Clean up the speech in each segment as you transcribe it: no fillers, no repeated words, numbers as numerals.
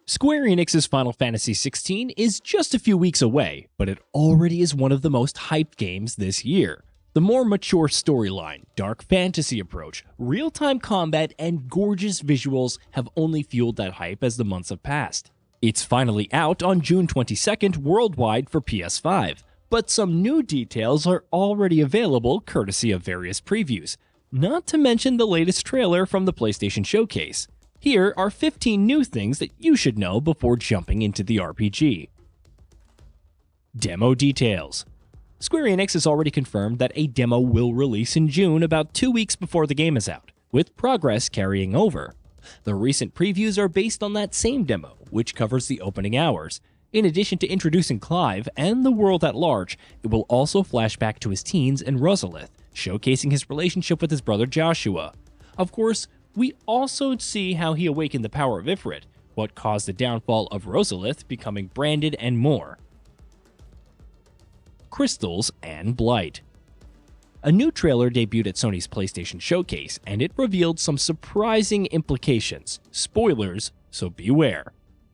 Square Enix's Final Fantasy XVI is just a few weeks away, but it already is one of the most hyped games this year. The more mature storyline, dark fantasy approach, real-time combat, and gorgeous visuals have only fueled that hype as the months have passed. It's finally out on June 22nd worldwide for PS5, but some new details are already available courtesy of various previews, not to mention the latest trailer from the PlayStation Showcase. Here are 15 new things that you should know before jumping into the RPG. Demo details. Square Enix has already confirmed that a demo will release in June about 2 weeks before the game is out, with progress carrying over. The recent previews are based on that same demo, which covers the opening hours. In addition to introducing Clive and the world at large, it will also flash back to his teens in Rosalith, showcasing his relationship with his brother Joshua. Of course, we also see how he awakened the power of Ifrit, what caused the downfall of Rosalith becoming branded, and more. Crystals and Blight. A new trailer debuted at Sony's PlayStation Showcase, and it revealed some surprising implications. Spoilers, so beware.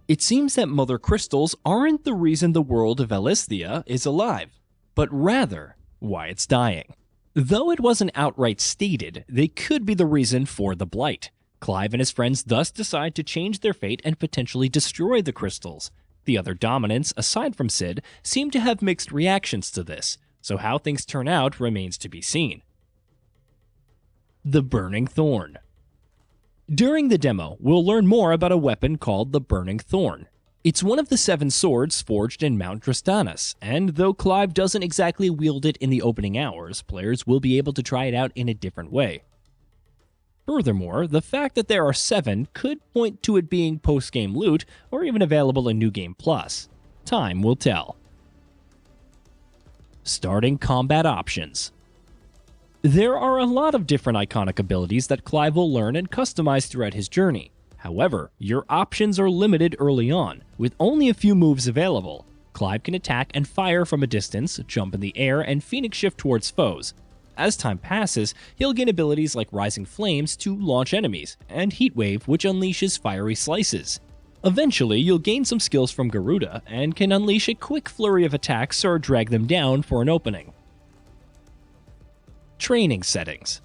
It seems that Mother Crystals aren't the reason the world of Elisthea is alive, but rather why it's dying. Though it wasn't outright stated, they could be the reason for the Blight. Clive and his friends thus decide to change their fate and potentially destroy the crystals. The other dominants, aside from Cid, seem to have mixed reactions to this, so how things turn out remains to be seen. The Burning Thorn. During the demo, we'll learn more about a weapon called the Burning Thorn. It's one of the 7 swords forged in Mount Tristanus, and though Clive doesn't exactly wield it in the opening hours, players will be able to try it out in a different way. Furthermore, the fact that there are 7 could point to it being post-game loot or even available in New Game Plus. Time will tell. Starting combat options. There are a lot of different iconic abilities that Clive will learn and customize throughout his journey. However, your options are limited early on, with only a few moves available. Clive can attack and fire from a distance, jump in the air, and Phoenix Shift towards foes. As time passes, he'll gain abilities like Rising Flames to launch enemies, and Heat Wave, which unleashes fiery slices. Eventually, you'll gain some skills from Garuda, and can unleash a quick flurry of attacks or drag them down for an opening. Training settings.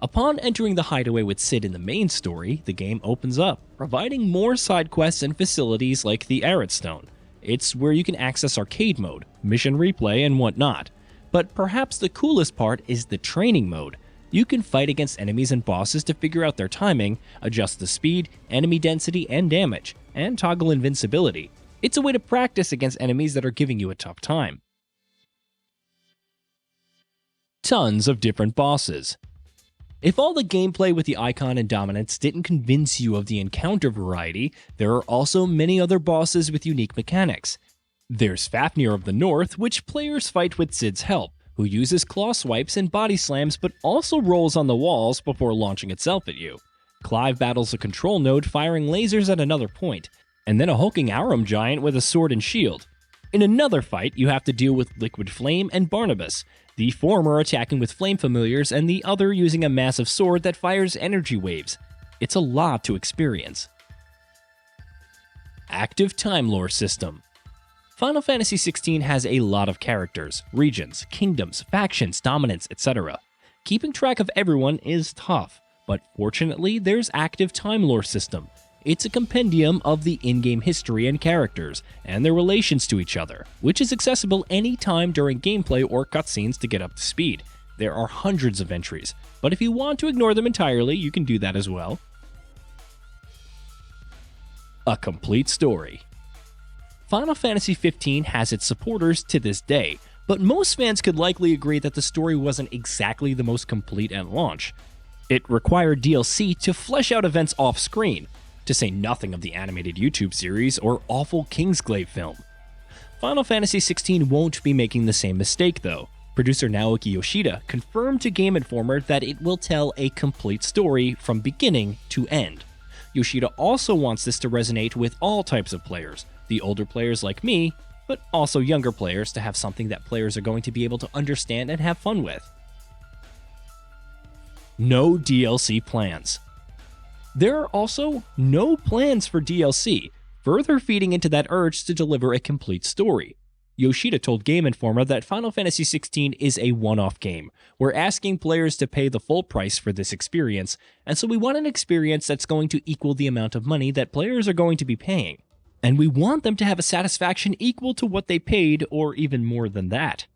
Upon entering the hideaway with Cid in the main story, the game opens up, providing more side quests and facilities like the Arid Stone. It's where you can access arcade mode, mission replay, and whatnot. But perhaps the coolest part is the training mode. You can fight against enemies and bosses to figure out their timing, adjust the speed, enemy density, and damage, and toggle invincibility. It's a way to practice against enemies that are giving you a tough time. Tons of different bosses. If all the gameplay with the Icon and Dominants didn't convince you of the encounter variety, there are also many other bosses with unique mechanics. There's Fafnir of the North, which players fight with Cid's help, who uses claw swipes and body slams but also rolls on the walls before launching itself at you. Clive battles a control node firing lasers at another point, and then a hulking Arum giant with a sword and shield. In another fight, you have to deal with Liquid Flame and Barnabas, the former attacking with flame familiars and the other using a massive sword that fires energy waves. It's a lot to experience. Active Time Lore System. Final Fantasy XVI has a lot of characters, regions, kingdoms, factions, dominants, etc. Keeping track of everyone is tough, but fortunately there's Active Time Lore System. It's a compendium of the in-game history and characters, and their relations to each other, which is accessible anytime during gameplay or cutscenes to get up to speed. There are hundreds of entries, but if you want to ignore them entirely, you can do that as well. A complete story. Final Fantasy XV has its supporters to this day, but most fans could likely agree that the story wasn't exactly the most complete at launch. It required DLC to flesh out events off-screen, to say nothing of the animated YouTube series or awful Kingsglaive film. Final Fantasy XVI won't be making the same mistake though. Producer Naoki Yoshida confirmed to Game Informer that it will tell a complete story from beginning to end. Yoshida also wants this to resonate with all types of players, the older players like me, but also younger players to have something that players are going to be able to understand and have fun with. No DLC plans. There are also no plans for DLC. further feeding into that urge to deliver a complete story. Yoshida told Game Informer that Final Fantasy XVI is a one-off game. We're asking players to pay the full price for this experience, and so we want an experience that's going to equal the amount of money that players are going to be paying. And we want them to have a satisfaction equal to what they paid, or even more than that.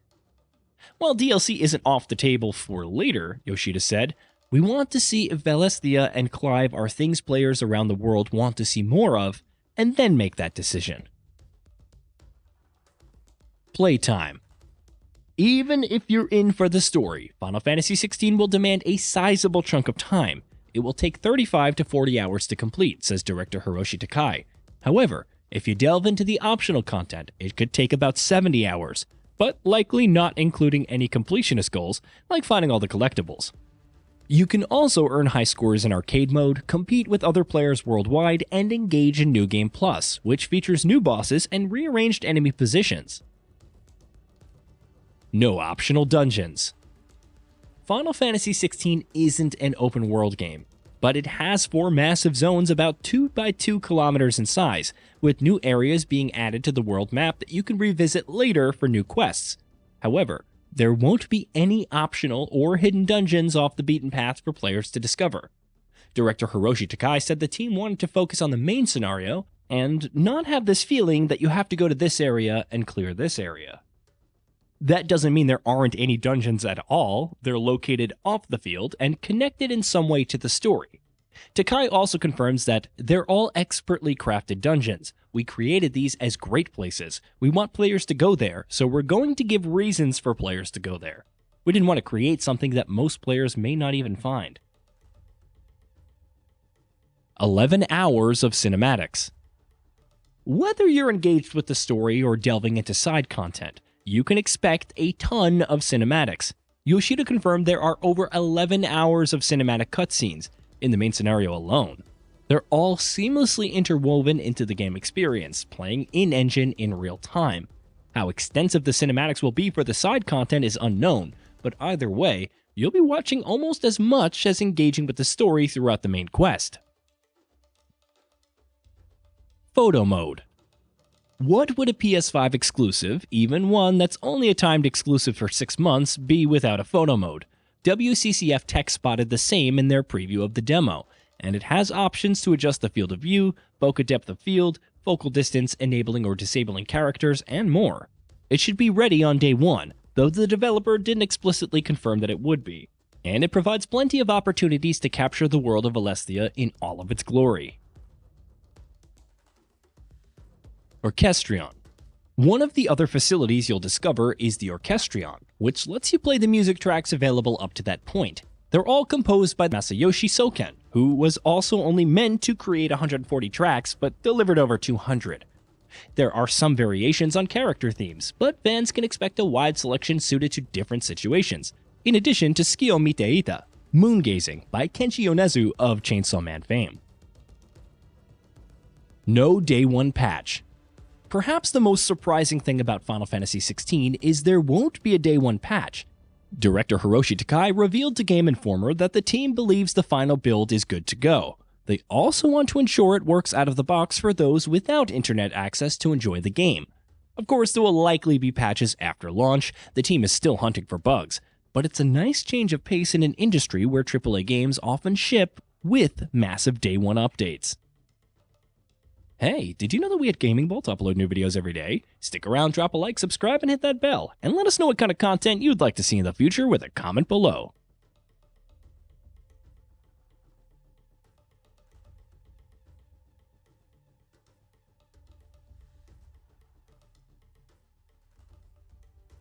While DLC isn't off the table for later, Yoshida said, we want to see if Valisthea and Clive are things players around the world want to see more of, and then make that decision. Playtime. Even if you're in for the story, Final Fantasy XVI will demand a sizable chunk of time. It will take 35 to 40 hours to complete, says director Hiroshi Takai. However, if you delve into the optional content, it could take about 70 hours, but likely not including any completionist goals, like finding all the collectibles. You can also earn high scores in arcade mode, compete with other players worldwide, and engage in New Game Plus, which features new bosses and rearranged enemy positions. No optional dungeons. Final Fantasy XVI isn't an open world game, but it has 4 massive zones about 2 by 2 kilometers in size, with new areas being added to the world map that you can revisit later for new quests. However, there won't be any optional or hidden dungeons off the beaten path for players to discover. Director Hiroshi Takai said the team wanted to focus on the main scenario and not have this feeling that you have to go to this area and clear this area. That doesn't mean there aren't any dungeons at all. They're located off the field and connected in some way to the story. Takai also confirms that they're all expertly crafted dungeons. We created these as great places. We want players to go there, so we're going to give reasons for players to go there. We didn't want to create something that most players may not even find. 11 hours of cinematics. Whether you're engaged with the story or delving into side content, you can expect a ton of cinematics. Yoshida confirmed there are over 11 hours of cinematic cutscenes in the main scenario alone. They're all seamlessly interwoven into the game experience, playing in-engine in real time. How extensive the cinematics will be for the side content is unknown, but either way, you'll be watching almost as much as engaging with the story throughout the main quest. Photo mode. What would a PS5 exclusive, even one that's only a timed exclusive for 6 months, be without a photo mode? WCCF Tech spotted the same in their preview of the demo, and it has options to adjust the field of view, bokeh depth of field, focal distance, enabling or disabling characters, and more. It should be ready on day 1, though the developer didn't explicitly confirm that it would be. And it provides plenty of opportunities to capture the world of Valisthea in all of its glory. Orchestrion. One of the other facilities you'll discover is the Orchestrion, which lets you play the music tracks available up to that point. They're all composed by Masayoshi Soken, who was also only meant to create 140 tracks, but delivered over 200. There are some variations on character themes, but fans can expect a wide selection suited to different situations, in addition to Skio Miteita, Moongazing by Kenshi Yonezu of Chainsaw Man fame. No Day 1 patch. Perhaps the most surprising thing about Final Fantasy XVI is there won't be a Day 1 patch. Director Hiroshi Takai revealed to Game Informer that the team believes the final build is good to go. They also want to ensure it works out of the box for those without internet access to enjoy the game. Of course, there will likely be patches after launch. The team is still hunting for bugs, but it's a nice change of pace in an industry where AAA games often ship with massive Day 1 updates. Hey, did you know that we at Gaming Bolt upload new videos every day? Stick around, drop a like, subscribe, and hit that bell, and let us know what kind of content you'd like to see in the future with a comment below.